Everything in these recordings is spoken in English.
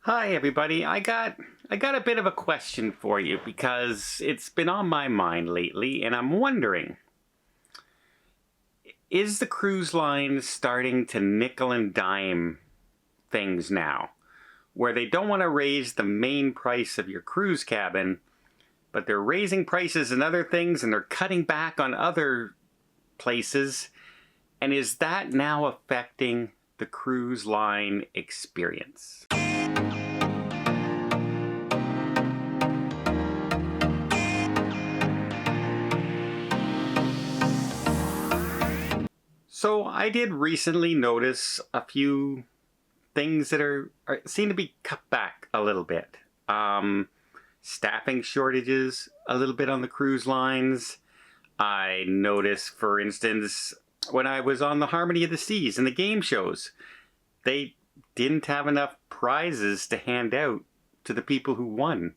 Hi everybody. I got a bit of a question for you because it's been on my mind lately and I'm wondering, is the cruise line starting to nickel and dime things now, where they don't want to raise the main price of your cruise cabin, but they're raising prices in other things and they're cutting back on other places? And is that now affecting the cruise line experience? So I did recently notice a few things that seem to be cut back a little bit. Staffing shortages a little bit on the cruise lines. I noticed, for instance, when I was on the Harmony of the Seas and the game shows, they didn't have enough prizes to hand out to the people who won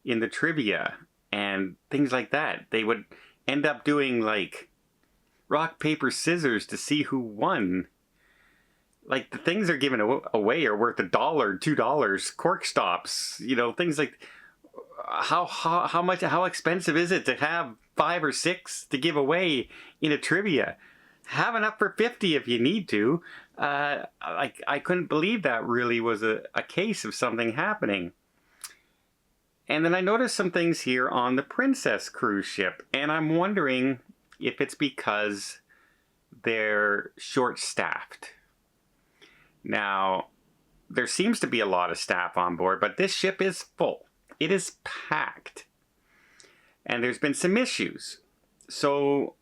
in the trivia and things like that. They would end up doing like rock, paper, scissors to see who won. Like the things they're giving away are worth $1, $2. Cork stops, things like how expensive is it to have 5 or 6 to give away in a trivia? Have enough for 50 if you need to. I couldn't believe that really was a case of something happening. And then I noticed some things here on the Princess cruise ship, and I'm wondering if it's because they're short-staffed. Now, there seems to be a lot of staff on board, but this ship is full. It is packed. And there's been some issues. So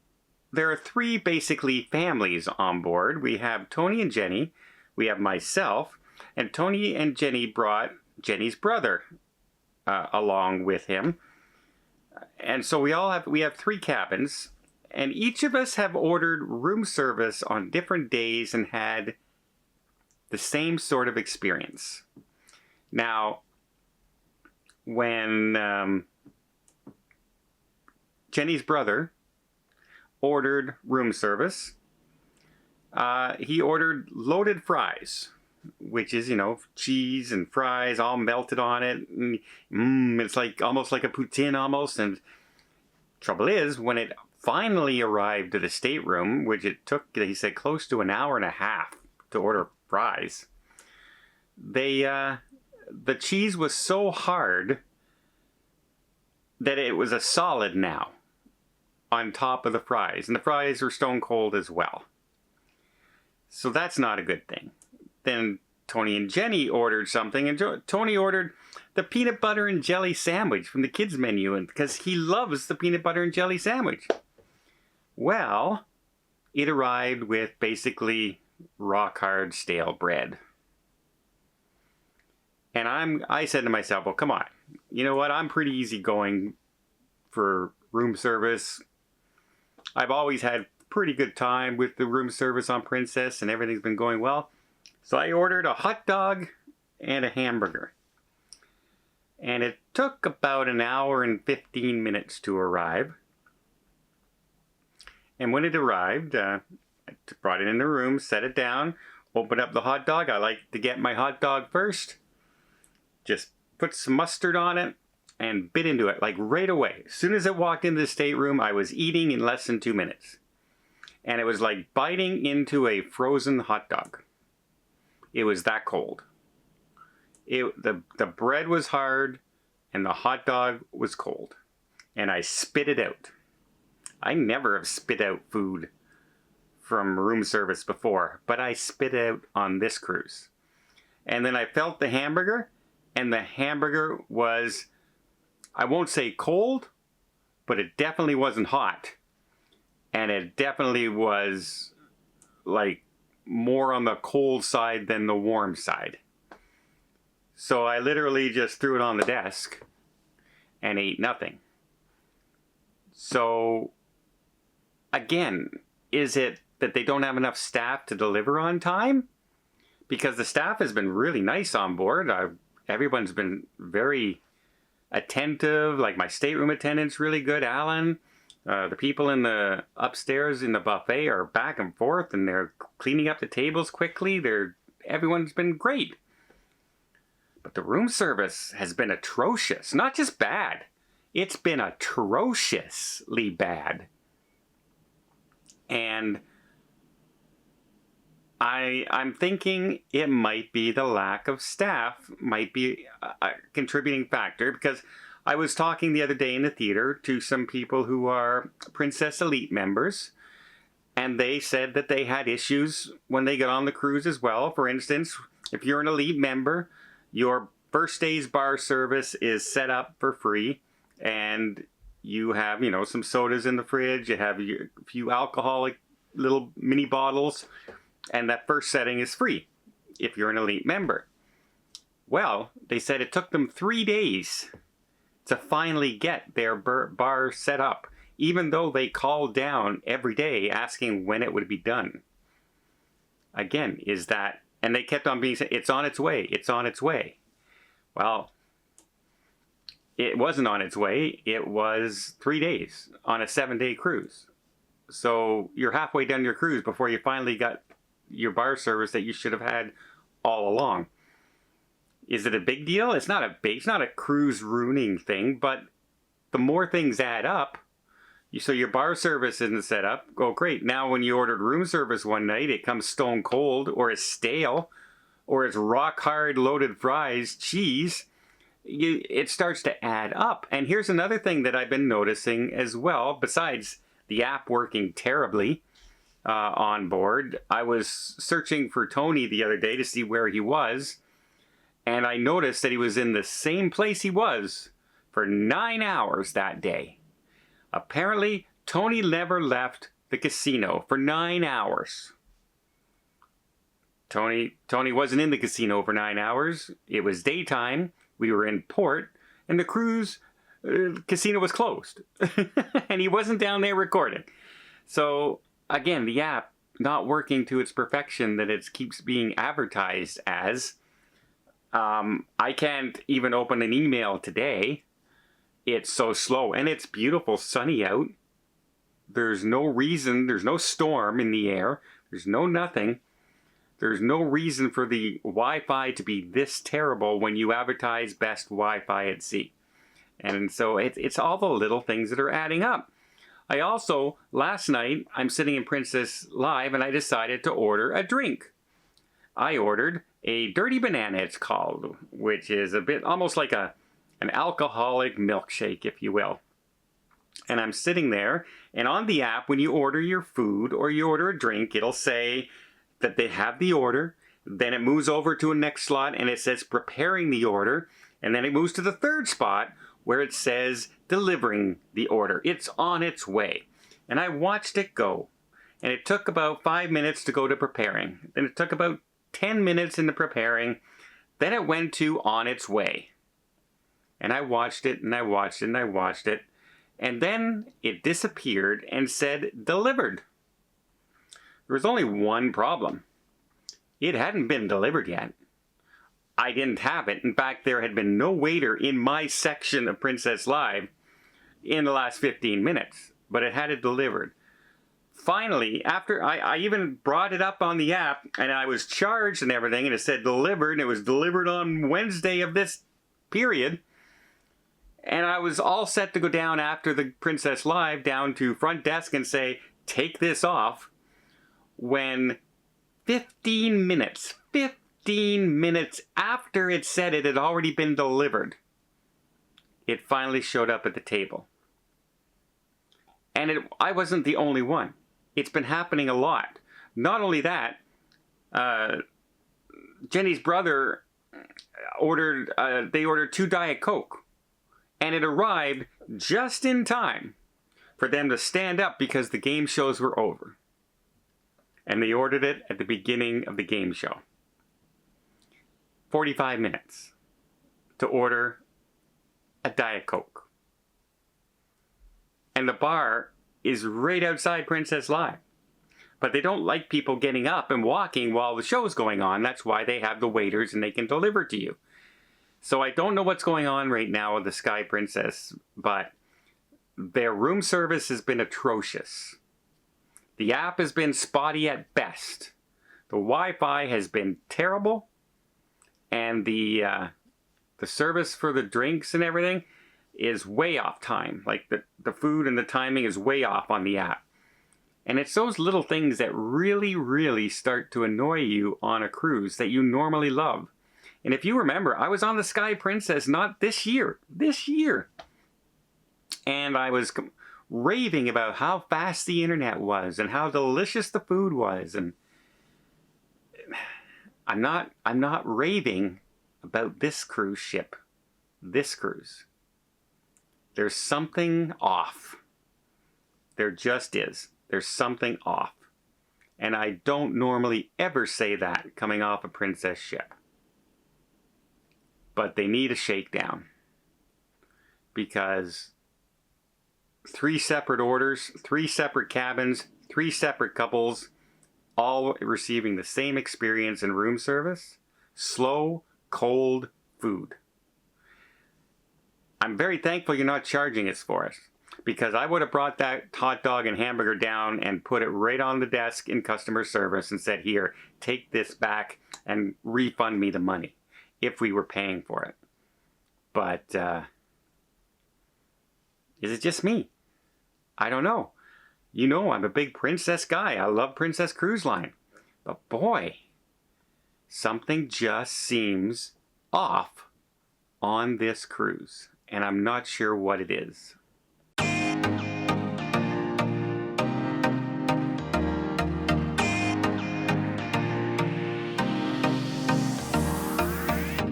there are 3 basically families on board. We have Tony and Jenny, we have myself, and Tony and Jenny brought Jenny's brother along with him. And so we have 3 cabins. And each of us have ordered room service on different days and had the same sort of experience. Now, when Jenny's brother ordered room service, he ordered loaded fries, which is, cheese and fries all melted on it. It's like almost like a poutine almost. And trouble is, when it finally arrived to the stateroom, which it took, he said, close to an hour and a half to order fries. The cheese was so hard that it was a solid now on top of the fries. And the fries were stone cold as well. So that's not a good thing. Then Tony and Jenny ordered something, and Tony ordered the peanut butter and jelly sandwich from the kids menu, and because he loves the peanut butter and jelly sandwich. Well, it arrived with basically rock hard stale bread. And I said to myself, well, come on. You know what? I'm pretty easygoing for room service. I've always had pretty good time with the room service on Princess and everything's been going well. So I ordered a hot dog and a hamburger. And it took about an hour and 15 minutes to arrive. And when it arrived, I brought it in the room, set it down, opened up the hot dog. I like to get my hot dog first. Just put some mustard on it and bit into it like right away. As soon as it walked into the stateroom, I was eating in less than 2 minutes. And it was like biting into a frozen hot dog. It was that cold. The bread was hard and the hot dog was cold. And I spit it out. I never have spit out food from room service before, but I spit out on this cruise. And then I felt the hamburger, and the hamburger was, I won't say cold, but it definitely wasn't hot. And it definitely was like more on the cold side than the warm side. So I literally just threw it on the desk and ate nothing. So again, is it that they don't have enough staff to deliver on time? Because the staff has been really nice on board. Everyone's been very attentive. Like my stateroom attendant's really good, Alan. The people in the upstairs in the buffet are back and forth and they're cleaning up the tables quickly. Everyone's been great. But the room service has been atrocious. Not just bad. It's been atrociously bad. And I'm thinking it might be the lack of staff might be a contributing factor, because I was talking the other day in the theater to some people who are Princess Elite members, and they said that they had issues when they got on the cruise as well. For instance, if you're an Elite member, your first day's bar service is set up for free, and you have, you know, some sodas in the fridge, you have a few alcoholic little mini bottles, and that first setting is free if you're an Elite member. Well, they said it took them 3 days to finally get their bar set up, even though they called down every day asking when it would be done. Again, is that, and they kept on being said, it's on its way, it's on its way. Well, it wasn't on its way. It was 3 days on a 7-day cruise. So you're halfway done your cruise before you finally got your bar service that you should have had all along. Is it a big deal? It's not a cruise ruining thing, but the more things add up, so your bar service isn't set up, oh great, now when you ordered room service one night, it comes stone cold, or it's stale, or it's rock hard loaded fries, cheese, it starts to add up. And here's another thing that I've been noticing as well, besides the app working terribly on board. I was searching for Tony the other day to see where he was, and I noticed that he was in the same place he was for 9 hours that day. Apparently, Tony never left the casino for 9 hours. Tony wasn't in the casino for 9 hours. It was daytime. We were in port, and the cruise casino was closed. And he wasn't down there recording. So, again, the app not working to its perfection that it keeps being advertised as. I can't even open an email today. It's so slow, and it's beautiful sunny out. There's no reason, there's no storm in the air. There's no nothing. There's no reason for the Wi-Fi to be this terrible when you advertise best Wi-Fi at sea. And so it's all the little things that are adding up. I also, last night, I'm sitting in Princess Live, and I decided to order a drink. I ordered a Dirty Banana, it's called, which is a bit almost like an alcoholic milkshake, if you will. And I'm sitting there, and on the app, when you order your food or you order a drink, it'll say that they have the order. Then it moves over to a next slot, and it says preparing the order. And then it moves to the third spot where it says delivering the order. It's on its way. And I watched it go. And it took about 5 minutes to go to preparing. Then it took about 10 minutes into preparing. Then it went to on its way. And I watched it, and I watched it, and I watched it. And then it disappeared and said delivered. There was only one problem. It hadn't been delivered yet. I didn't have it. In fact, there had been no waiter in my section of Princess Live in the last 15 minutes, but it had it delivered. Finally, after I even brought it up on the app, and I was charged and everything, and it said delivered, and it was delivered on Wednesday of this period, and I was all set to go down after the Princess Live down to front desk and say, take this off, when 15 minutes after it said it had already been delivered, it finally showed up at the table. And I wasn't the only one. It's been happening a lot. Not only that, Jenny's brother ordered 2 Diet Coke. And it arrived just in time for them to stand up because the game shows were over. And they ordered it at the beginning of the game show. 45 minutes to order a Diet Coke. And the bar is right outside Princess Live. But they don't like people getting up and walking while the show's going on. That's why they have the waiters and they can deliver to you. So I don't know what's going on right now with the Sky Princess, but their room service has been atrocious. The app has been spotty at best. The Wi-Fi has been terrible. And the The service for the drinks and everything is way off time. Like the food and the timing is way off on the app. And it's those little things that really, really start to annoy you on a cruise that you normally love. And if you remember, I was on the Sky Princess not this year. And I was raving about how fast the internet was and how delicious the food was. And I'm not raving about this cruise ship. This cruise. There's something off. There just is. There's something off. And I don't normally ever say that coming off a princess ship. But they need a shakedown. Because 3 separate orders, 3 separate cabins, 3 separate couples, all receiving the same experience in room service. Slow, cold food. I'm very thankful you're not charging us for it. Because I would have brought that hot dog and hamburger down and put it right on the desk in customer service and said, here, take this back and refund me the money if we were paying for it. But is it just me? I don't know. You know I'm a big princess guy. I love Princess Cruise Line. But boy, something just seems off on this cruise. And I'm not sure what it is.